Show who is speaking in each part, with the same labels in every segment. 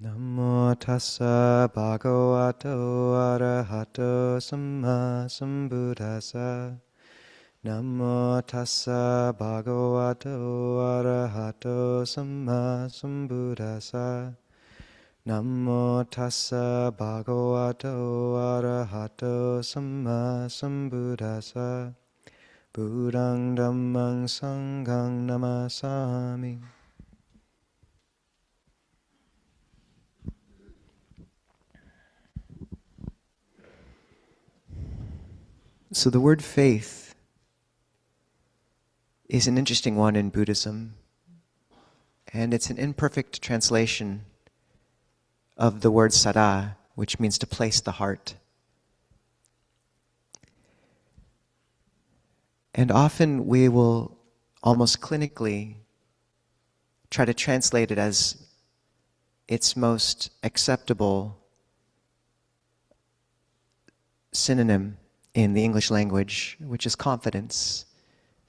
Speaker 1: Namo tassa bhagavato arahato samma sambuddhassa. Namo tassa bhagavato arahato samma sambuddhassa. Namo tassa bhagavato arahato samma sambuddhassa. Buddhang dhammang sanghang namasami. So the word faith is an interesting one in Buddhism, and it's an imperfect translation of the word sada, which means to place the heart. And often we will almost clinically try to translate it as its most acceptable synonym in the English language, which is confidence.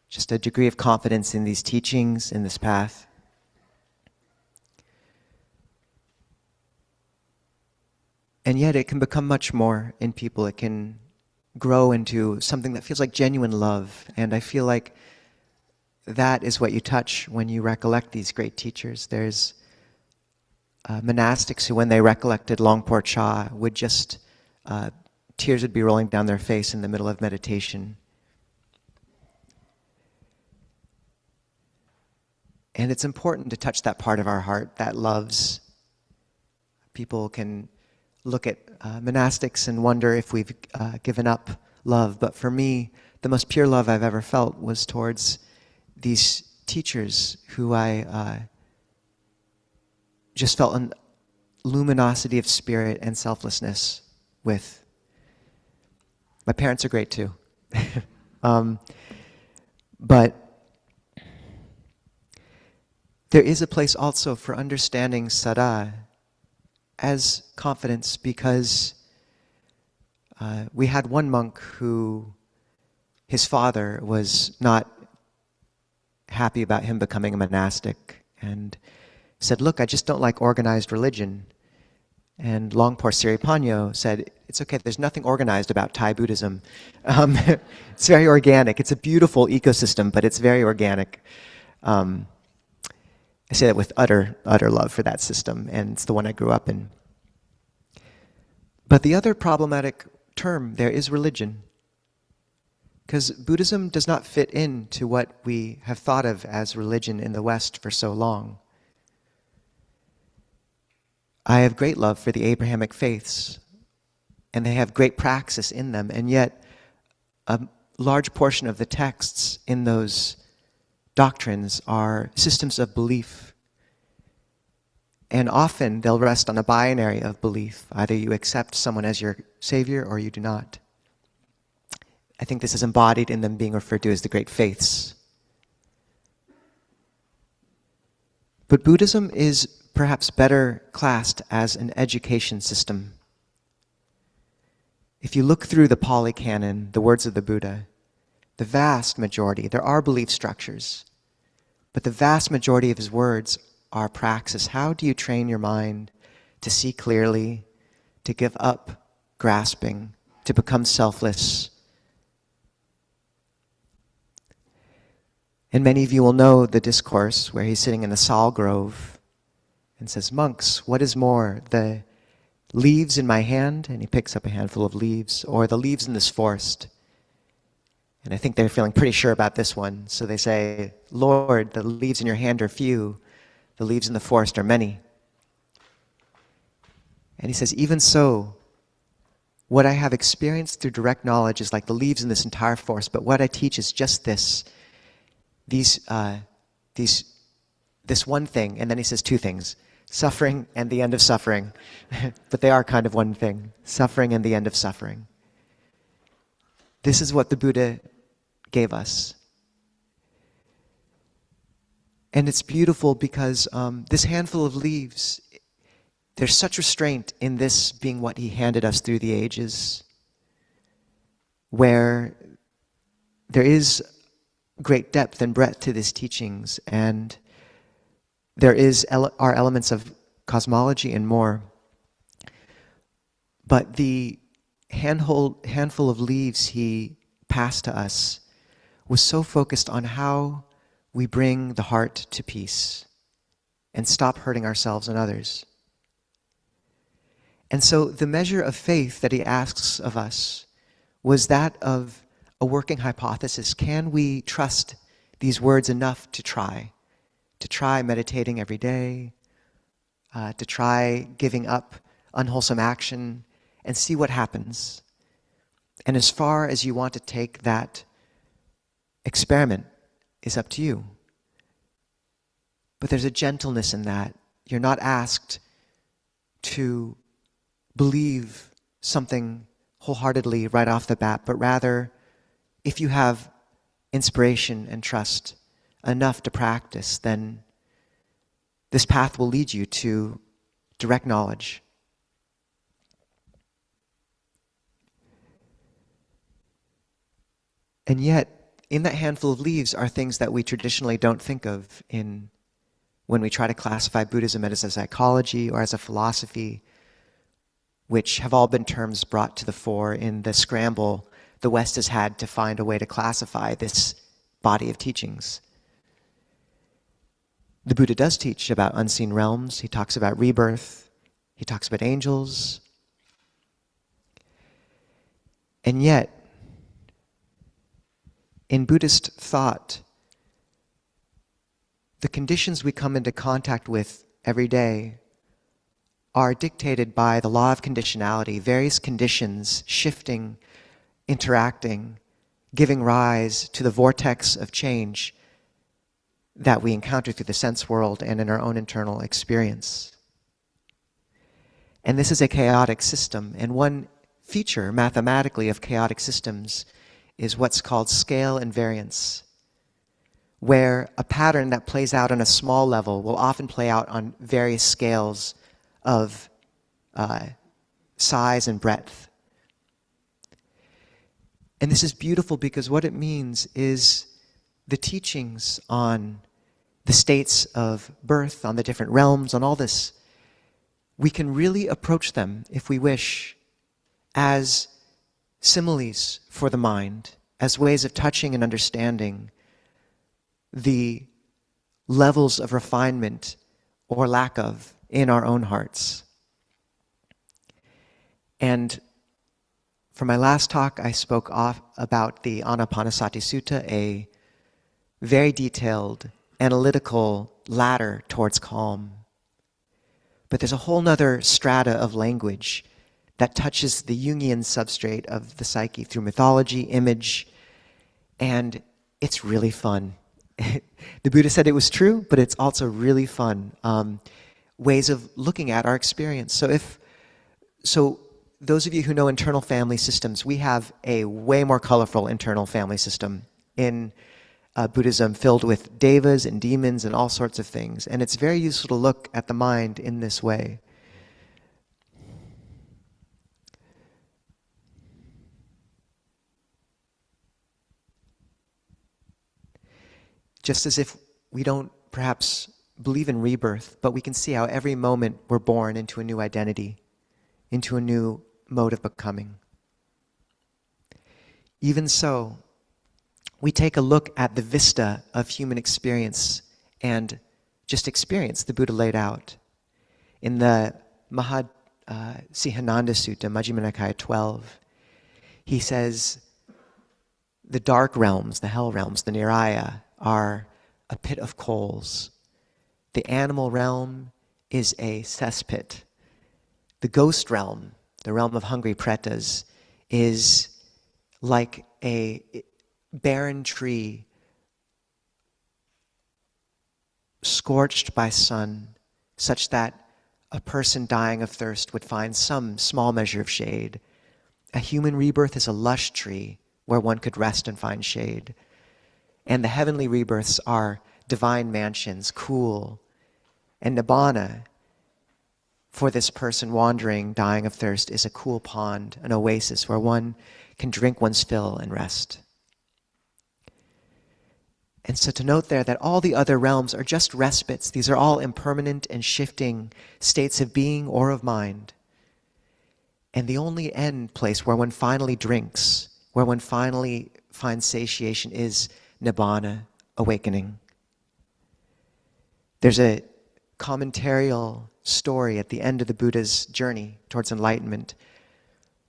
Speaker 1: Just a degree of confidence in these teachings, in this path. And yet it can become much more in people. It can grow into something that feels like genuine love. And I feel like that is what you touch when you recollect these great teachers. There's monastics who, when they recollected Longpo Cha, would just, tears would be rolling down their face in the middle of meditation. And it's important to touch that part of our heart that loves. People can look at monastics and wonder if we've given up love. But for me, the most pure love I've ever felt was towards these teachers who I just felt a luminosity of spirit and selflessness with. My parents are great too. But there is a place also for understanding sada as confidence, because we had one monk who, his father was not happy about him becoming a monastic and said, look, I just don't like organized religion. And Longpo Siripanyo said, it's okay, there's nothing organized about Thai Buddhism. It's very organic. It's a beautiful ecosystem, but it's very organic. I say that with utter love for that system, and it's the one I grew up in. But the other problematic term there is religion, because Buddhism does not fit into what we have thought of as religion in the West for so long. I have great love for the Abrahamic faiths, and they have great praxis in them, and yet a large portion of the texts in those doctrines are systems of belief. And often they'll rest on a binary of belief. Either you accept someone as your savior or you do not. I think this is embodied in them being referred to as the great faiths. But Buddhism is perhaps better classed as an education system. If you look through the Pali Canon, the words of the Buddha, the vast majority, there are belief structures, but the vast majority of his words are praxis. How do you train your mind to see clearly, to give up grasping, to become selfless? And many of you will know the discourse where he's sitting in the sal grove and says, monks, what is more, the leaves in my hand, and he picks up a handful of leaves, or the leaves in this forest? And I think they're feeling pretty sure about this one. So they say, Lord, the leaves in your hand are few, the leaves in the forest are many. And he says, even so, what I have experienced through direct knowledge is like the leaves in this entire forest, but what I teach is just this one thing. And then he says two things, suffering and the end of suffering. But they are kind of one thing, suffering and the end of suffering. This is what the Buddha gave us. And it's beautiful because this handful of leaves, there's such restraint in this being what he handed us through the ages, where there is great depth and breadth to these teachings, and there are elements of cosmology, and more. But the handful of leaves he passed to us was so focused on how we bring the heart to peace and stop hurting ourselves and others. And so the measure of faith that he asks of us was that of a working hypothesis. Can we trust these words enough to try? To try meditating every day, to try giving up unwholesome action and see what happens. And as far as you want to take that experiment is up to you. But there's a gentleness in that. You're not asked to believe something wholeheartedly right off the bat, but rather, if you have inspiration and trust enough to practice, then this path will lead you to direct knowledge. And yet, in that handful of leaves are things that we traditionally don't think of when we try to classify Buddhism as a psychology or as a philosophy, which have all been terms brought to the fore in the scramble the West has had to find a way to classify this body of teachings. The Buddha does teach about unseen realms. He talks about rebirth. He talks about angels. And yet, in Buddhist thought, the conditions we come into contact with every day are dictated by the law of conditionality, various conditions shifting, interacting, giving rise to the vortex of change that we encounter through the sense world and in our own internal experience. And this is a chaotic system, and one feature mathematically of chaotic systems is what's called scale invariance, where a pattern that plays out on a small level will often play out on various scales of size and breadth. And this is beautiful because what it means is the teachings on the states of birth, on the different realms, on all this, we can really approach them, if we wish, as similes for the mind, as ways of touching and understanding the levels of refinement or lack of in our own hearts. And for my last talk, I spoke about the Anapanasati Sutta, a very detailed, analytical ladder towards calm. But there's a whole nother strata of language that touches the Jungian substrate of the psyche through mythology, image, and it's really fun. The Buddha said it was true, but it's also really fun. Ways of looking at our experience. So those of you who know internal family systems, we have a way more colorful internal family system in Buddhism, filled with devas and demons and all sorts of things. And it's very useful to look at the mind in this way. Just as if we don't perhaps believe in rebirth, but we can see how every moment we're born into a new identity, into a new mode of becoming. Even so, we take a look at the vista of human experience and just experience the Buddha laid out. In the Sihananda Sutta, Majjhima Nikaya 12, he says, the dark realms, the hell realms, the niraya, are a pit of coals. The animal realm is a cesspit. The ghost realm, the realm of hungry pretas, is like a barren tree scorched by sun, such that a person dying of thirst would find some small measure of shade. A human rebirth is a lush tree where one could rest and find shade. And the heavenly rebirths are divine mansions, cool. And nibbana, for this person wandering, dying of thirst, is a cool pond, an oasis where one can drink one's fill and rest. And so to note there that all the other realms are just respites. These are all impermanent and shifting states of being or of mind. And the only end place where one finally drinks, where one finally finds satiation, is nibbana, awakening. There's a commentarial story at the end of the Buddha's journey towards enlightenment,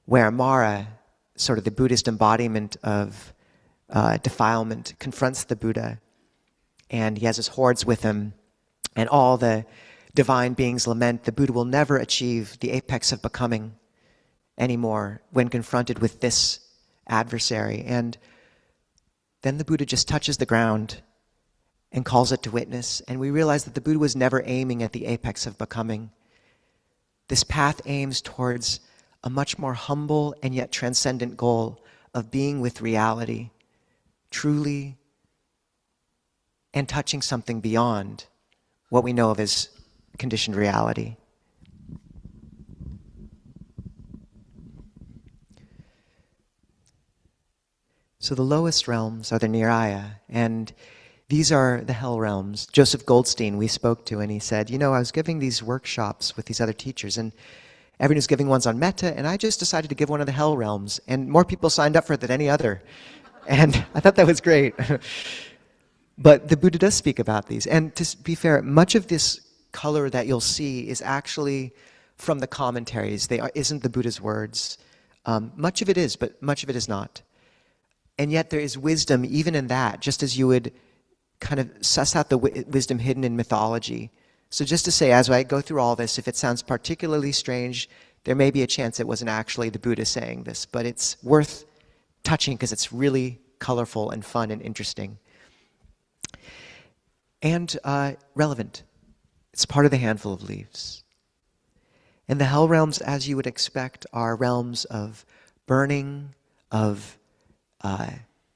Speaker 1: where Mara, sort of the Buddhist embodiment of defilement, confronts the Buddha, and he has his hordes with him, and all the divine beings lament the Buddha will never achieve the apex of becoming anymore when confronted with this adversary. And then the Buddha just touches the ground and calls it to witness, and we realize that the Buddha was never aiming at the apex of becoming. This path aims towards a much more humble and yet transcendent goal of being with reality, truly, and touching something beyond what we know of as conditioned reality. So the lowest realms are the Niraya, and these are the hell realms. Joseph Goldstein we spoke to, and he said, I was giving these workshops with these other teachers, and everyone was giving ones on metta, and I just decided to give one of the hell realms, and more people signed up for it than any other. And I thought that was great. But the Buddha does speak about these. And to be fair, much of this color that you'll see is actually from the commentaries. Isn't the Buddha's words. Much of it is, but much of it is not. And yet there is wisdom even in that, just as you would kind of suss out the wisdom hidden in mythology. So just to say, as I go through all this, if it sounds particularly strange, there may be a chance it wasn't actually the Buddha saying this, but it's worth touching because it's really colorful and fun and interesting. And relevant. It's part of the handful of leaves. And the hell realms, as you would expect, are realms of burning, of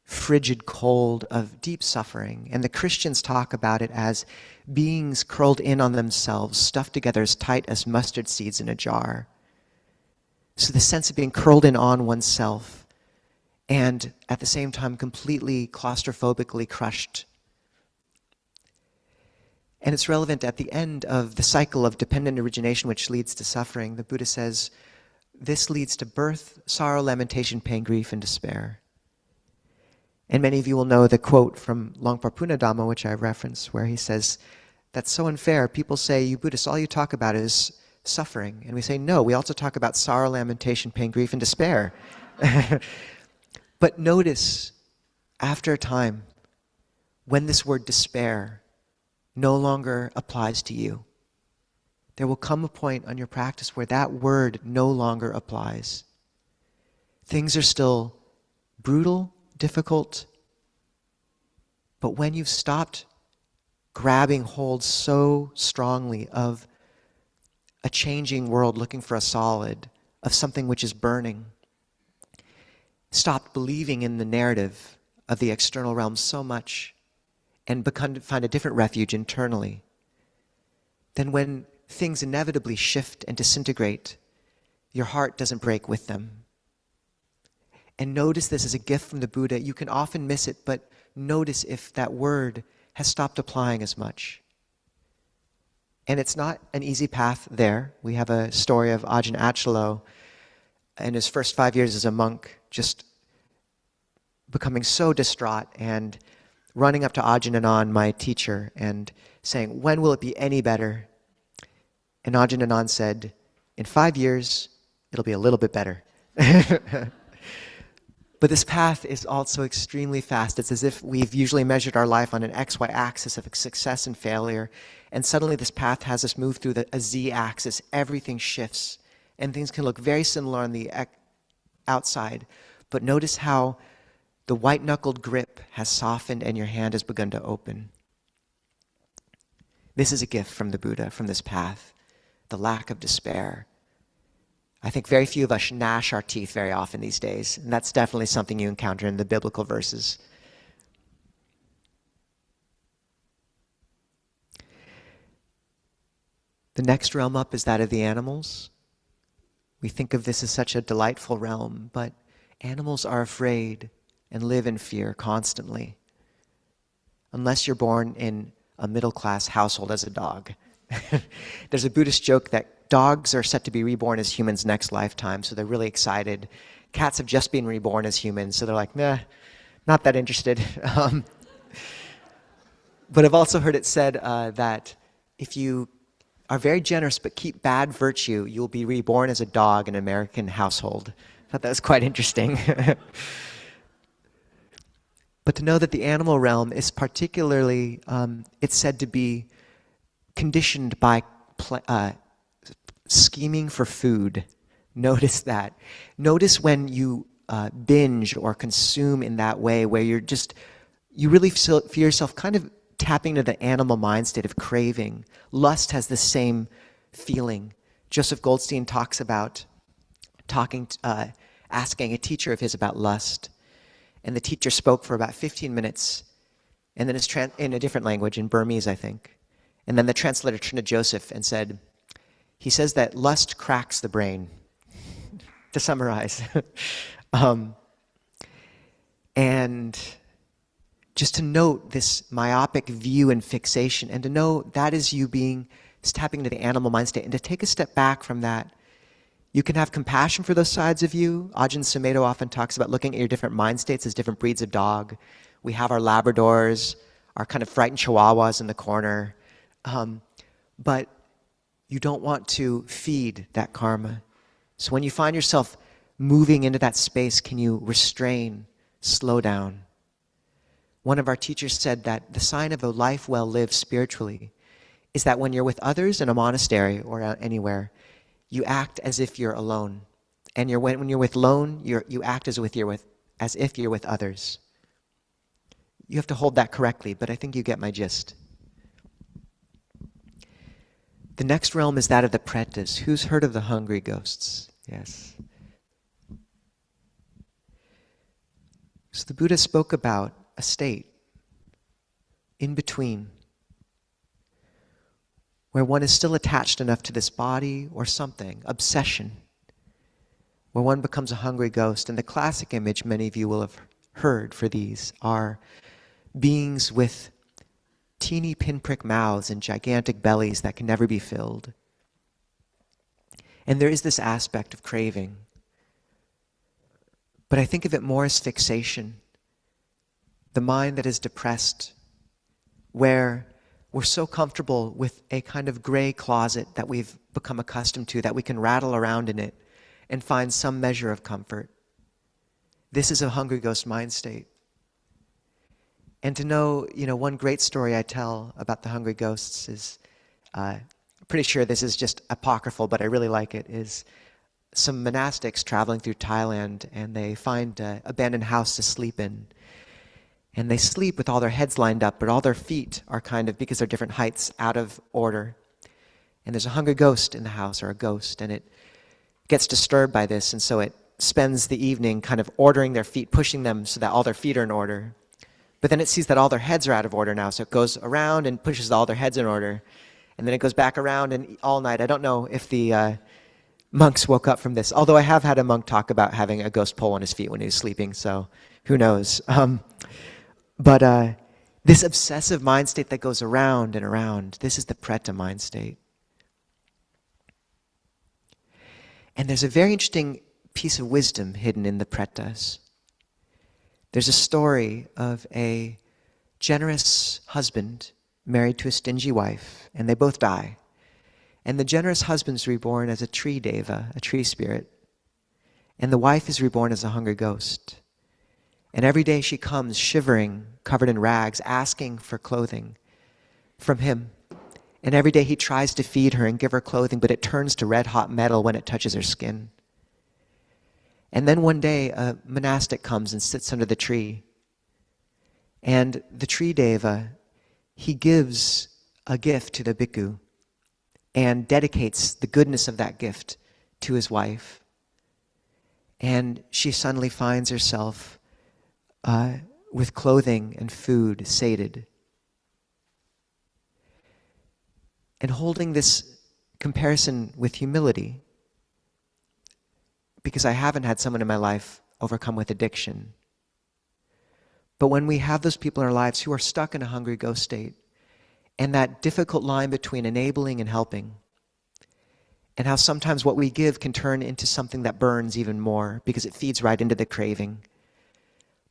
Speaker 1: frigid cold, of deep suffering. And the Christians talk about it as beings curled in on themselves, stuffed together as tight as mustard seeds in a jar. So the sense of being curled in on oneself and at the same time completely claustrophobically crushed. And it's relevant at the end of the cycle of dependent origination which leads to suffering. The Buddha says, this leads to birth, sorrow, lamentation, pain, grief, and despair. And many of you will know the quote from Longpa Punadhammo, which I reference, where he says, that's so unfair. People say, you Buddhists, all you talk about is suffering. And we say, no, we also talk about sorrow, lamentation, pain, grief, and despair. But notice, after a time, when this word despair no longer applies to you, there will come a point on your practice where that word no longer applies. Things are still brutal, difficult, but when you've stopped grabbing hold so strongly of a changing world looking for a solid, of something which is burning, stopped believing in the narrative of the external realm so much and find a different refuge internally, then when things inevitably shift and disintegrate, your heart doesn't break with them. And notice this as a gift from the Buddha. You can often miss it, but notice if that word has stopped applying as much. And it's not an easy path there. We have a story of Ajahn Achalo in his first 5 years as a monk, just becoming so distraught and running up to Ajahn Anan, my teacher, and saying, when will it be any better? And Ajahn Anan said, in 5 years, it'll be a little bit better. But this path is also extremely fast. It's as if we've usually measured our life on an XY axis of success and failure, and suddenly this path has us move through a Z axis. Everything shifts, and things can look very similar on the outside. But notice how the white-knuckled grip has softened and your hand has begun to open. This is a gift from the Buddha, from this path, the lack of despair. I think very few of us gnash our teeth very often these days, and that's definitely something you encounter in the biblical verses. The next realm up is that of the animals. We think of this as such a delightful realm, but animals are afraid and live in fear constantly. unless you're born in a middle-class household as a dog. There's a Buddhist joke that dogs are set to be reborn as humans next lifetime, so they're really excited. Cats have just been reborn as humans, so they're like, nah, not that interested. But I've also heard it said that if you are very generous but keep bad virtue, you'll be reborn as a dog in an American household. I thought that was quite interesting. But to know that the animal realm is particularly, it's said to be conditioned by scheming for food. Notice that. Notice when you binge or consume in that way, where you really feel yourself kind of tapping into the animal mind state of craving. Lust has the same feeling. Joseph Goldstein talks about asking a teacher of his about lust. And the teacher spoke for about 15 minutes, and then it's in a different language, in Burmese, I think. And then the translator turned to Joseph and said, he says that lust cracks the brain, to summarize. And just to note this myopic view and fixation, and to know that is you tapping into the animal mind state, and to take a step back from that. You can have compassion for those sides of you. Ajahn Nisabho often talks about looking at your different mind states as different breeds of dog. We have our Labradors, our kind of frightened Chihuahuas in the corner. But you don't want to feed that karma. So when you find yourself moving into that space, can you restrain, slow down? One of our teachers said that the sign of a life well lived spiritually is that when you're with others in a monastery or anywhere, you act as if you're alone. And when you're with alone, you act as if you're with others. You have to hold that correctly, but I think you get my gist. The next realm is that of the pretas. Who's heard of the hungry ghosts? Yes. So the Buddha spoke about a state in between where one is still attached enough to this body or something, obsession, where one becomes a hungry ghost. And the classic image many of you will have heard for these are beings with teeny pinprick mouths and gigantic bellies that can never be filled. And there is this aspect of craving. But I think of it more as fixation. The mind that is depressed, where we're so comfortable with a kind of gray closet that we've become accustomed to, that we can rattle around in it and find some measure of comfort. This is a hungry ghost mind state. And to know, one great story I tell about the hungry ghosts is, pretty sure this is just apocryphal, but I really like it, is some monastics traveling through Thailand, and they find an abandoned house to sleep in. And they sleep with all their heads lined up, but all their feet are kind of, because they're different heights, out of order. And there's a hungry ghost in the house, or a ghost, and it gets disturbed by this, and so it spends the evening kind of ordering their feet, pushing them so that all their feet are in order. But then it sees that all their heads are out of order now, so it goes around and pushes all their heads in order. And then it goes back around, and all night. I don't know if the monks woke up from this, although I have had a monk talk about having a ghost pole on his feet when he was sleeping, so who knows. But this obsessive mind state that goes around and around, this is the preta mind state. And there's a very interesting piece of wisdom hidden in the pretas. There's a story of a generous husband married to a stingy wife, and they both die. And the generous husband's reborn as a tree deva, a tree spirit. And the wife is reborn as a hungry ghost. And every day she comes shivering, covered in rags, asking for clothing from him. And every day he tries to feed her and give her clothing, but it turns to red-hot metal when it touches her skin. And then one day, a monastic comes and sits under the tree. And the tree deva, he gives a gift to the bhikkhu and dedicates the goodness of that gift to his wife. And she suddenly finds herself with clothing and food sated. And holding this comparison with humility, because I haven't had someone in my life overcome with addiction. But when we have those people in our lives who are stuck in a hungry ghost state, and that difficult line between enabling and helping, and how sometimes what we give can turn into something that burns even more because it feeds right into the craving.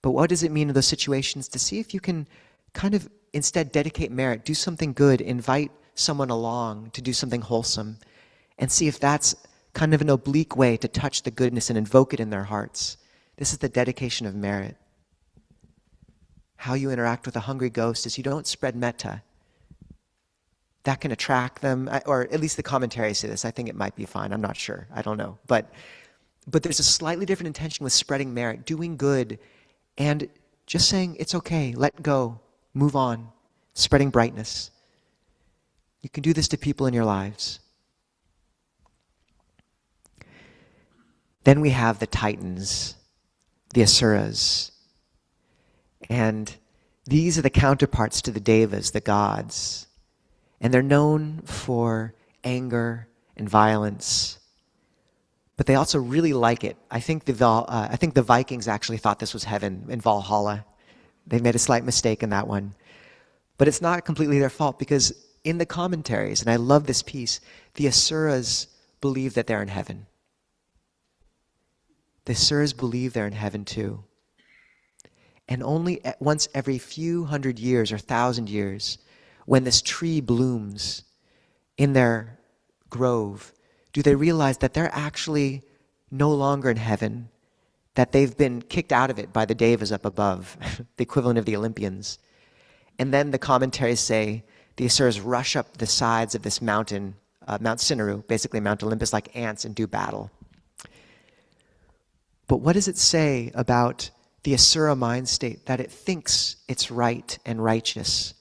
Speaker 1: But what does it mean in those situations to see if you can kind of instead dedicate merit, do something good, invite someone along to do something wholesome, and see if that's kind of an oblique way to touch the goodness and invoke it in their hearts. This is the dedication of merit. How you interact with a hungry ghost is you don't spread metta. That can attract them, or at least the commentaries say this. I think it might be fine. I'm not sure. I don't know. But there's a slightly different intention with spreading merit, doing good, and just saying, it's okay, let go, move on, spreading brightness. You can do this to people in your lives. Then we have the Titans, the Asuras. And these are the counterparts to the Devas, the gods. And they're known for anger and violence. But they also really like it. I think the Vikings actually thought this was heaven in Valhalla. They made a slight mistake in that one. But it's not completely their fault, because in the commentaries, and I love this piece, the Asuras believe that they're in heaven. The Asuras believe they're in heaven too. And only once every few hundred years or 1,000 years, when this tree blooms in their grove, do they realize that they're actually no longer in heaven, that they've been kicked out of it by the Devas up above, the equivalent of the Olympians. And then the commentaries say the Asuras rush up the sides of this mountain, Mount Sindaru, basically Mount Olympus, like ants, and do battle. But what does it say about the Asura mind state? That it thinks it's right and righteous.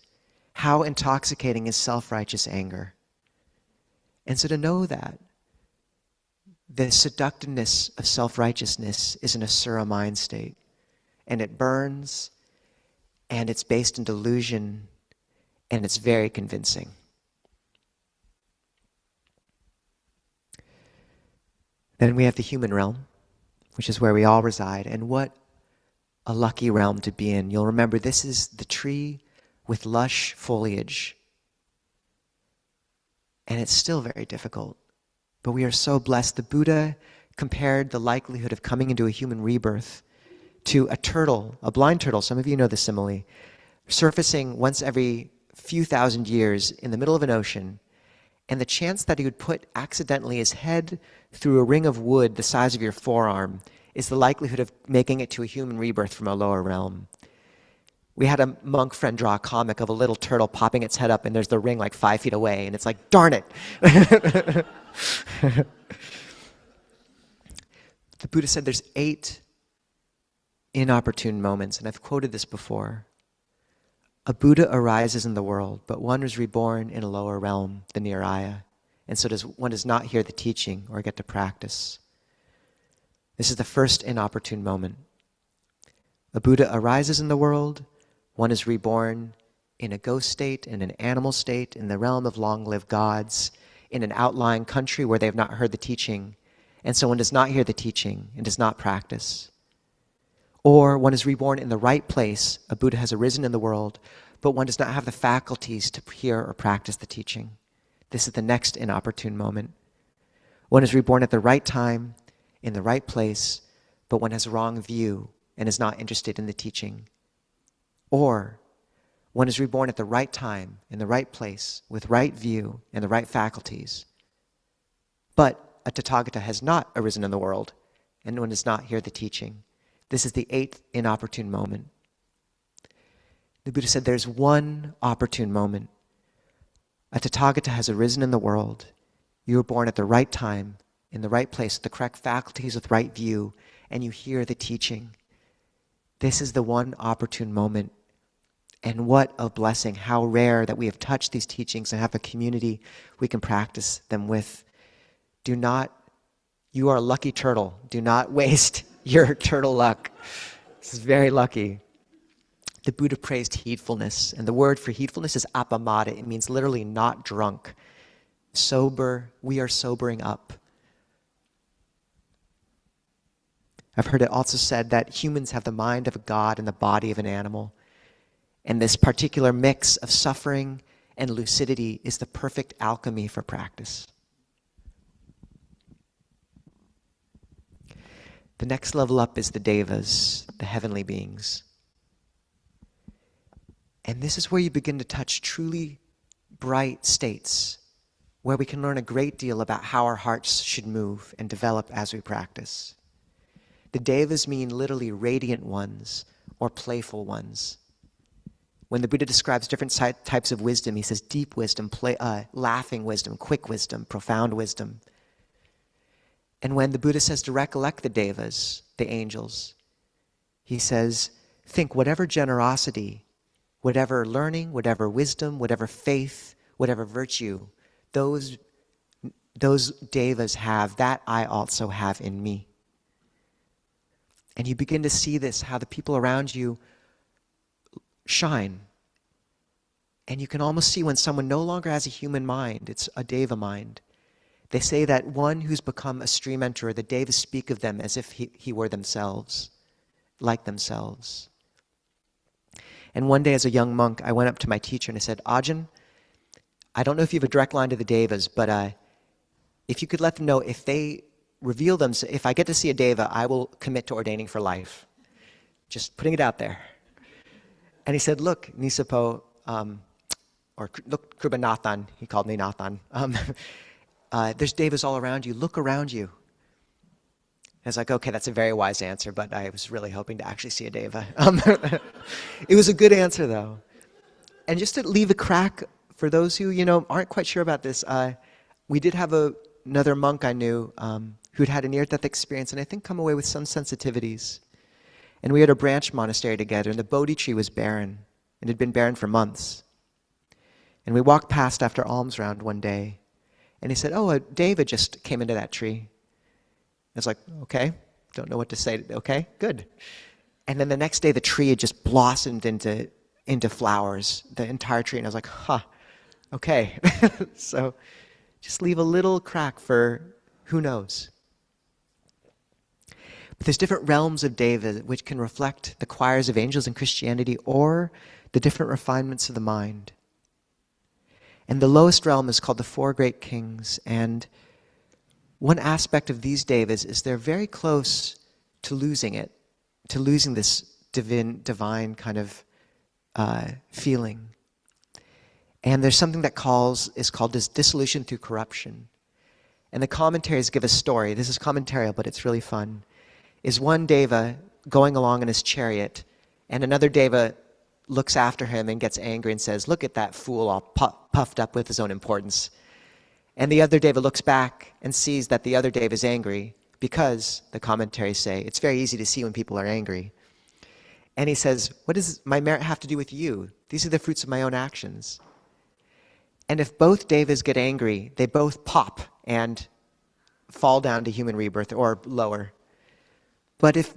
Speaker 1: How intoxicating is self-righteous anger? And so to know that the seductiveness of self-righteousness is an Asura mind state, and it burns, and it's based in delusion, and it's very convincing. Then we have the human realm, which is where we all reside, and what a lucky realm to be in. You'll remember this is the tree with lush foliage. And it's still very difficult. But we are so blessed. The Buddha compared the likelihood of coming into a human rebirth to a turtle, a blind turtle, some of you know the simile, surfacing once every few thousand years in the middle of an ocean, and the chance that he would put accidentally his head through a ring of wood the size of your forearm is the likelihood of making it to a human rebirth from a lower realm. We had a monk friend draw a comic of a little turtle popping its head up, and there's the ring like 5 feet away, and it's like, darn it. The Buddha said there's 8 inopportune moments, and I've quoted this before. A Buddha arises in the world, but one is reborn in a lower realm, the Niraya, and so one does not hear the teaching or get to practice. This is the first inopportune moment. A Buddha arises in the world, one is reborn in a ghost state, in an animal state, in the realm of long-lived gods, in an outlying country where they have not heard the teaching, and so one does not hear the teaching and does not practice. Or one is reborn in the right place, a Buddha has arisen in the world, but one does not have the faculties to hear or practice the teaching. This is the next inopportune moment. One is reborn at the right time, in the right place, but one has a wrong view and is not interested in the teaching. Or one is reborn at the right time, in the right place, with right view and the right faculties, but a Tathagata has not arisen in the world, and one does not hear the teaching. This is the 8th inopportune moment. The Buddha said there's one opportune moment. A Tathagata has arisen in the world. You were born at the right time, in the right place, with the correct faculties, with right view, and you hear the teaching. This is the one opportune moment. And what a blessing, how rare that we have touched these teachings and have a community we can practice them with. You are a lucky turtle. Do not waste your turtle luck. This is very lucky. The Buddha praised heedfulness, and the word for heedfulness is appamada. It means literally not drunk. Sober, we are sobering up. I've heard it also said that humans have the mind of a god and the body of an animal. And this particular mix of suffering and lucidity is the perfect alchemy for practice. The next level up is the devas, the heavenly beings. And this is where you begin to touch truly bright states, where we can learn a great deal about how our hearts should move and develop as we practice. The devas mean literally radiant ones or playful ones. When the Buddha describes different types of wisdom, he says deep wisdom, laughing wisdom, quick wisdom, profound wisdom. And when the Buddha says to recollect the devas, the angels, he says, think whatever generosity, whatever learning, whatever wisdom, whatever faith, whatever virtue, those devas have, that I also have in me. And you begin to see this, how the people around you shine. And you can almost see when someone no longer has a human mind, it's a deva mind. They say that one who's become a stream enterer, the devas speak of them as if he were themselves, like themselves. And one day as a young monk, I went up to my teacher and I said, Ajahn, I don't know if you have a direct line to the devas, but if you could let them know if they reveal them, if I get to see a deva, I will commit to ordaining for life. Just putting it out there. And he said, look, Nisabho, or look, Krubanathan, he called me Nathan. There's devas all around you. Look around you. I was like, okay, that's a very wise answer, but I was really hoping to actually see a deva. It was a good answer, though. And just to leave a crack for those who, aren't quite sure about this, we did have another monk I knew who'd had a near-death experience, and I think come away with some sensitivities. And we had a branch monastery together, and the Bodhi tree was barren. It had been barren for months. And we walked past after alms round one day, and he said, oh, a deva just came into that tree. I was like, okay, don't know what to say. Okay, good. And then the next day, the tree had just blossomed into flowers, the entire tree. And I was like, okay. So just leave a little crack for who knows. But there's different realms of deva which can reflect the choirs of angels in Christianity or the different refinements of the mind. And the lowest realm is called the Four Great Kings. And one aspect of these devas is they're very close to losing it, to losing this divine kind of feeling. And there's something that is called this dissolution through corruption. And the commentaries give a story. This is commentarial, but it's really fun. Is one deva going along in his chariot, and another deva looks after him and gets angry and says, look at that fool all puffed up with his own importance. And the other deva looks back and sees that the other deva is angry because, the commentaries say, it's very easy to see when people are angry. And he says, what does my merit have to do with you? These are the fruits of my own actions. And if both devas get angry, they both pop and fall down to human rebirth or lower. But if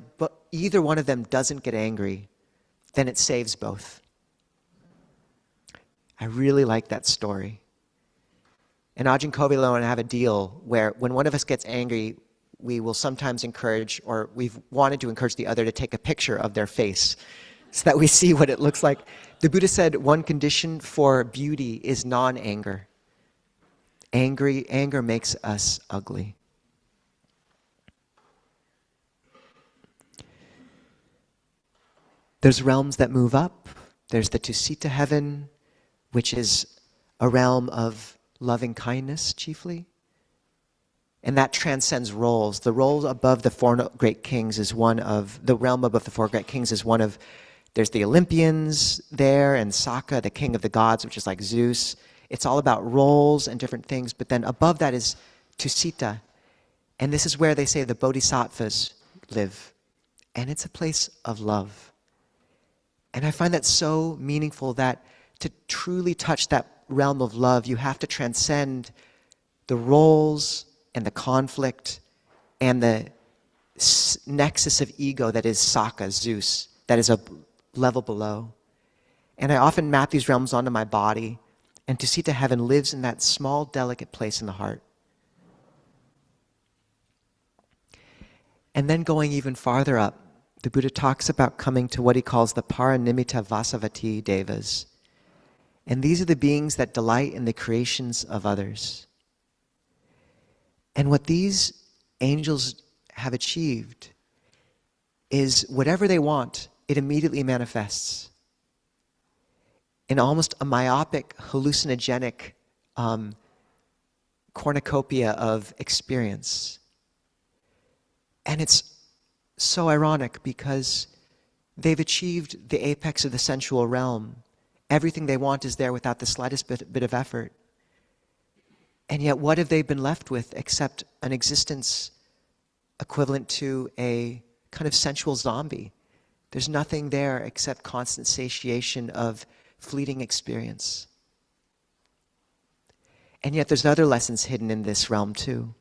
Speaker 1: either one of them doesn't get angry, then it saves both. I really like that story. And Ajahn Kovilo and I have a deal where when one of us gets angry, we will sometimes encourage, or we've wanted to encourage the other to take a picture of their face so that we see what it looks like. The Buddha said one condition for beauty is non-anger. Anger makes us ugly. There's realms that move up. There's the Tusita heaven, which is a realm of loving kindness chiefly. And that transcends roles. The role above the four great kings is one of, the realm above the four great kings is one of, there's the Olympians there, and Saka, the king of the gods, which is like Zeus. It's all about roles and different things, but then above that is Tusita. And this is where they say the bodhisattvas live. And it's a place of love. And I find that so meaningful that to truly touch that realm of love, you have to transcend the roles and the conflict and the nexus of ego that is Saka, Zeus, that is a level below. And I often map these realms onto my body, and Tusita heaven lives in that small, delicate place in the heart. And then going even farther up, the Buddha talks about coming to what he calls the paranimitta vasavati devas. And these are the beings that delight in the creations of others. And what these angels have achieved is whatever they want, it immediately manifests in almost a myopic, hallucinogenic cornucopia of experience. And it's so ironic because they've achieved the apex of the sensual realm. Everything they want is there without the slightest bit of effort. And yet what have they been left with except an existence equivalent to a kind of sensual zombie? There's nothing there except constant satiation of fleeting experience. And yet there's other lessons hidden in this realm too.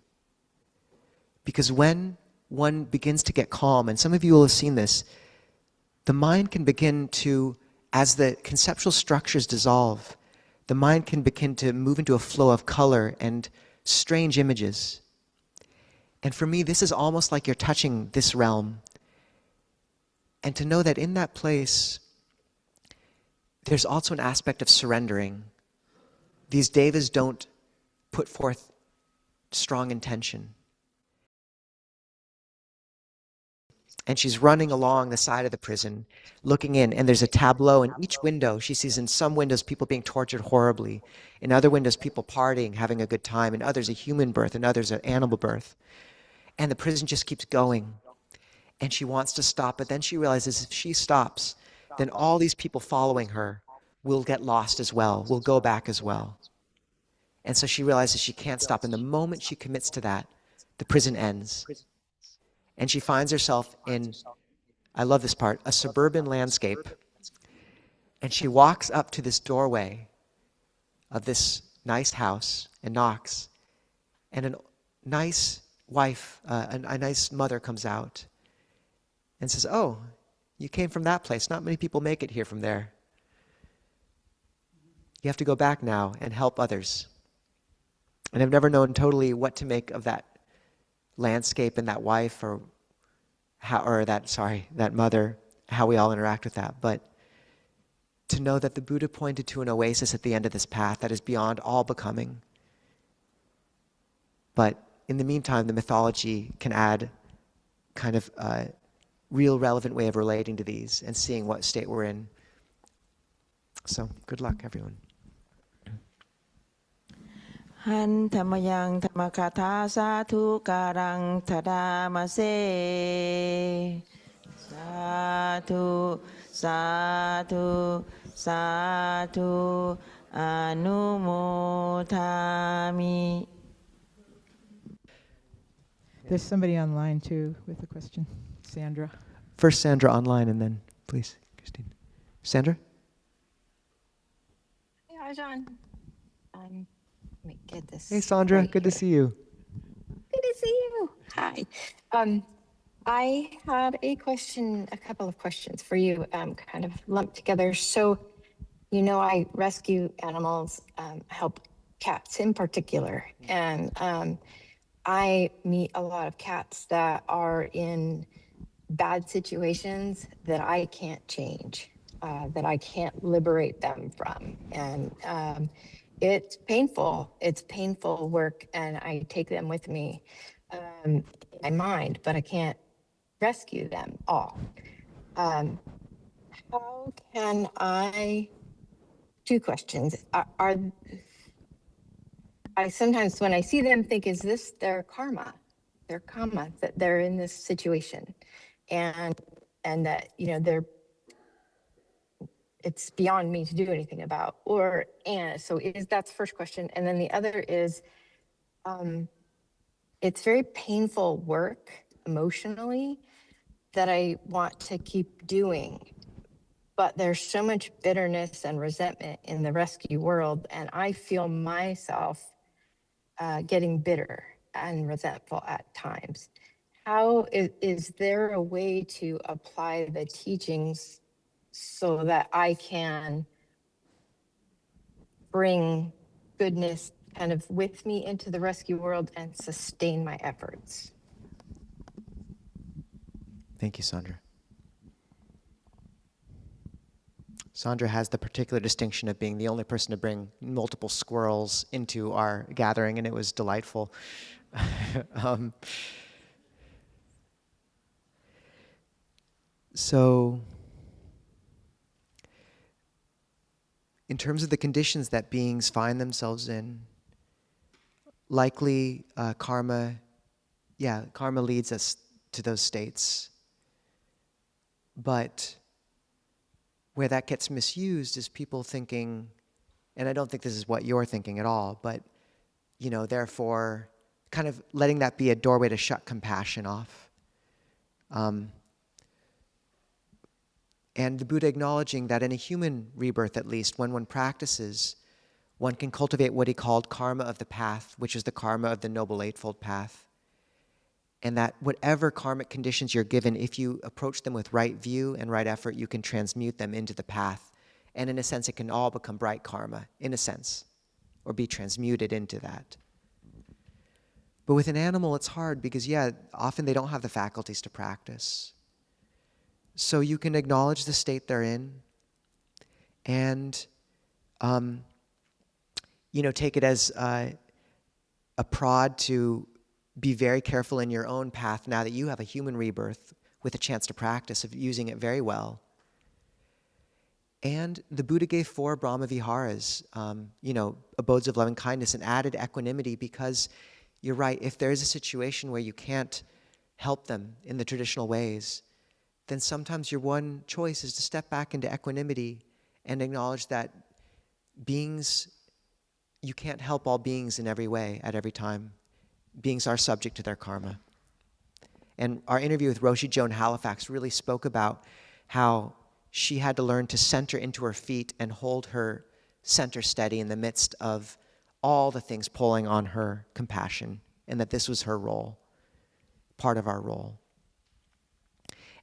Speaker 1: Because when one begins to get calm, and some of you will have seen this, the mind can begin to, as the conceptual structures dissolve, the mind can begin to move into a flow of color and strange images. And for me, this is almost like you're touching this realm. And to know that in that place, there's also an aspect of surrendering. These devas don't put forth strong intention. And she's running along the side of the prison, looking in, and there's a tableau in each window. She sees in some windows people being tortured horribly, in other windows people partying, having a good time, in others a human birth, in others an animal birth. And the prison just keeps going. And she wants to stop, but then she realizes if she stops, then all these people following her will get lost as well, will go back as well. And so she realizes she can't stop. And the moment she commits to that, the prison ends. And she finds herself in, I love this part, a suburban landscape. And she walks up to this doorway of this nice house and knocks. And a nice wife, a nice mother comes out and says, "Oh, you came from that place. Not many people make it here from there. You have to go back now and help others." And I've never known totally what to make of that landscape and that wife or that mother, how we all interact with that. But to know that the Buddha pointed to an oasis at the end of this path that is beyond all becoming. But in the meantime, the mythology can add kind of a real relevant way of relating to these and seeing what state we're in. So good luck, everyone.
Speaker 2: Han tamayang tamakatha sadhu karang tadamase. Sadhu, sadhu, sadhu, anumodhami.
Speaker 3: There's somebody online too with a question. Sandra.
Speaker 1: First Sandra online and then please, Christine. Sandra?
Speaker 4: Hey, Ajahn. Let me get this.
Speaker 1: Hey, Sandra.
Speaker 4: right
Speaker 1: Good to
Speaker 4: here.
Speaker 1: see you.
Speaker 4: Good to see you. Hi. I had a couple of questions for you, kind of lumped together. So, I rescue animals, help cats in particular. And I meet a lot of cats that are in bad situations that I can't change, that I can't liberate them from. And it's painful. It's painful work, and I take them with me in my mind, but I can't rescue them all. How can I? Two questions. I sometimes, when I see them, think, is this their karma? Their karma that they're in this situation, and that it's beyond me to do anything about. So that's the first question, and then the other is, it's very painful work emotionally that I want to keep doing, but there's so much bitterness and resentment in the rescue world, and I feel myself getting bitter and resentful at times. How is there a way to apply the teachings so that I can bring goodness kind of with me into the rescue world and sustain my efforts?
Speaker 1: Thank you, Sandra. Sandra has the particular distinction of being the only person to bring multiple squirrels into our gathering, and it was delightful. um, so, in terms of the conditions that beings find themselves in, likely karma leads us to those states. But where that gets misused is people thinking, and I don't think this is what you're thinking at all, but, therefore, kind of letting that be a doorway to shut compassion off. And the Buddha acknowledging that in a human rebirth, at least, when one practices, one can cultivate what he called karma of the path, which is the karma of the Noble Eightfold Path. And that whatever karmic conditions you're given, if you approach them with right view and right effort, you can transmute them into the path. And in a sense, it can all become bright karma, in a sense, or be transmuted into that. But with an animal, it's hard because, often they don't have the faculties to practice. So you can acknowledge the state they're in and, take it as a prod to be very careful in your own path now that you have a human rebirth with a chance to practice of using it very well. And the Buddha gave 4 Brahma Viharas, abodes of loving kindness, and added equanimity because you're right, if there is a situation where you can't help them in the traditional ways, then sometimes your one choice is to step back into equanimity and acknowledge that you can't help all beings in every way at every time. Beings are subject to their karma. And our interview with Roshi Joan Halifax really spoke about how she had to learn to center into her feet and hold her center steady in the midst of all the things pulling on her compassion, and that this was her role, part of our role.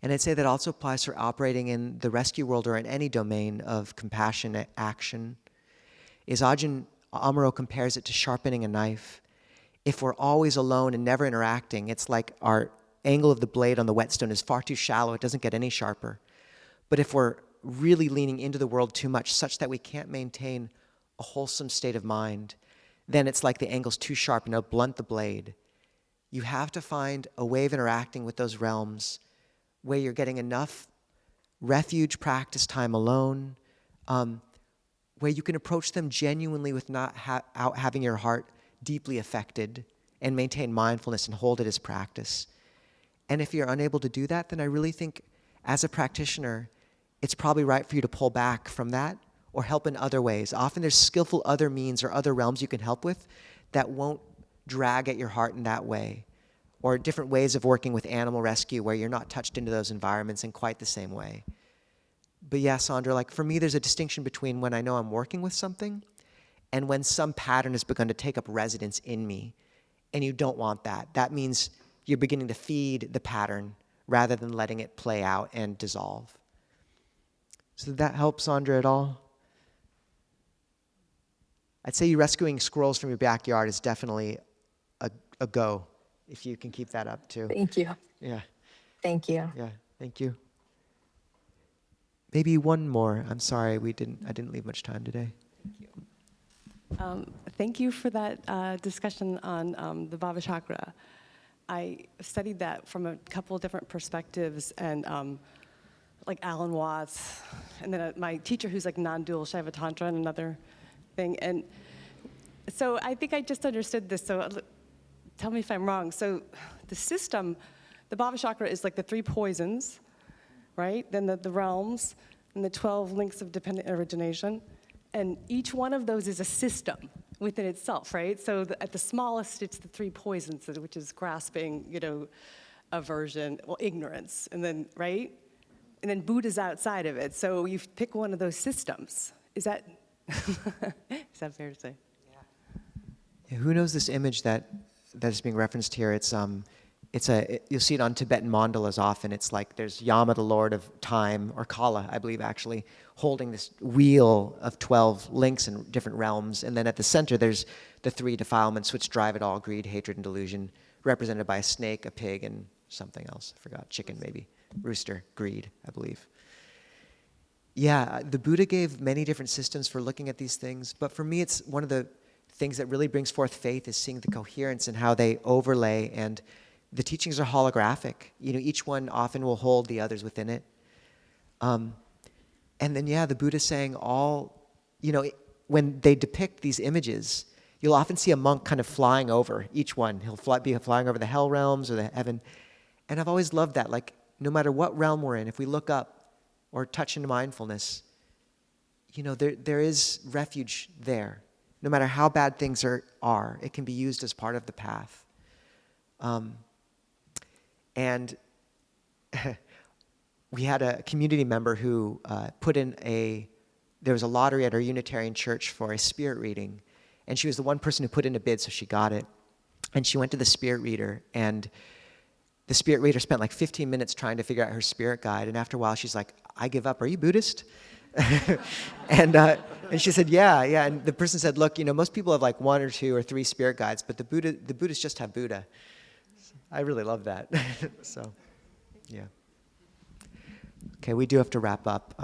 Speaker 1: And I'd say that also applies for operating in the rescue world or in any domain of compassionate action. Ajahn Amaro compares it to sharpening a knife. If we're always alone and never interacting, it's like our angle of the blade on the whetstone is far too shallow. It doesn't get any sharper. But if we're really leaning into the world too much, such that we can't maintain a wholesome state of mind, then it's like the angle's too sharp and it'll blunt the blade. You have to find a way of interacting with those realms where you're getting enough refuge practice time alone, where you can approach them genuinely with not out having your heart deeply affected, and maintain mindfulness and hold it as practice. And if you're unable to do that, then I really think as a practitioner, it's probably right for you to pull back from that or help in other ways. Often there's skillful other means or other realms you can help with that won't drag at your heart in that way, or different ways of working with animal rescue where you're not touched into those environments in quite the same way. But yeah, Sandra, like for me, there's a distinction between when I know I'm working with something and when some pattern has begun to take up residence in me, and you don't want that. That means you're beginning to feed the pattern rather than letting it play out and dissolve. So did that help, Sandra, at all? I'd say you rescuing squirrels from your backyard is definitely a go, if you can keep that up too.
Speaker 4: Thank you.
Speaker 1: Yeah.
Speaker 4: Thank you.
Speaker 1: Yeah, thank you. Maybe one more. I'm sorry, I didn't leave much time today.
Speaker 5: Thank you for that discussion on the Bhava Chakra. I studied that from a couple of different perspectives, and like Alan Watts, and then my teacher who's like non-dual Shaiva Tantra and another thing. And so I think I just understood this, so tell me if I'm wrong. So the system, the Bhava Chakra is like the 3 poisons, right? Then the realms, and the 12 links of dependent origination. And each one of those is a system within itself, right? So at the smallest, it's the 3 poisons, which is grasping, aversion, ignorance, and then, right? And then Buddha's outside of it. So you pick one of those systems. Is that fair to say?
Speaker 1: Yeah, who knows this image that is being referenced here? You'll see it on Tibetan mandalas often. It's like there's Yama, the Lord of Time, or Kala, I believe actually, holding this wheel of 12 links in different realms. And then at the center, there's the 3 defilements which drive it all: greed, hatred, and delusion, represented by a snake, a pig, and something else. I forgot, chicken maybe. rooster, greed, I believe. Yeah, the Buddha gave many different systems for looking at these things, but for me it's one of the things that really brings forth faith is seeing the coherence and how they overlay, and the teachings are holographic. Each one often will hold the others within it. And then, the Buddha's saying when they depict these images, you'll often see a monk kind of flying over each one. He'll be flying over the hell realms or the heaven. And I've always loved that. Like, no matter what realm we're in, if we look up or touch into mindfulness, there is refuge there. No matter how bad things are, it can be used as part of the path. And we had a community member who there was a lottery at our Unitarian church for a spirit reading, and she was the one person who put in a bid, so she got it. And she went to the spirit reader, and the spirit reader spent like 15 minutes trying to figure out her spirit guide, and after a while she's like, I give up, are you Buddhist? and she said, yeah, and the person said, look, most people have like 1 or 2 or 3 spirit guides, but the Buddhists just have Buddha. I really love that. So, yeah. Okay, we do have to wrap up.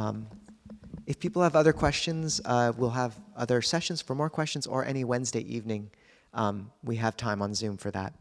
Speaker 1: If people have other questions, we'll have other sessions for more questions, or any Wednesday evening. We have time on Zoom for that.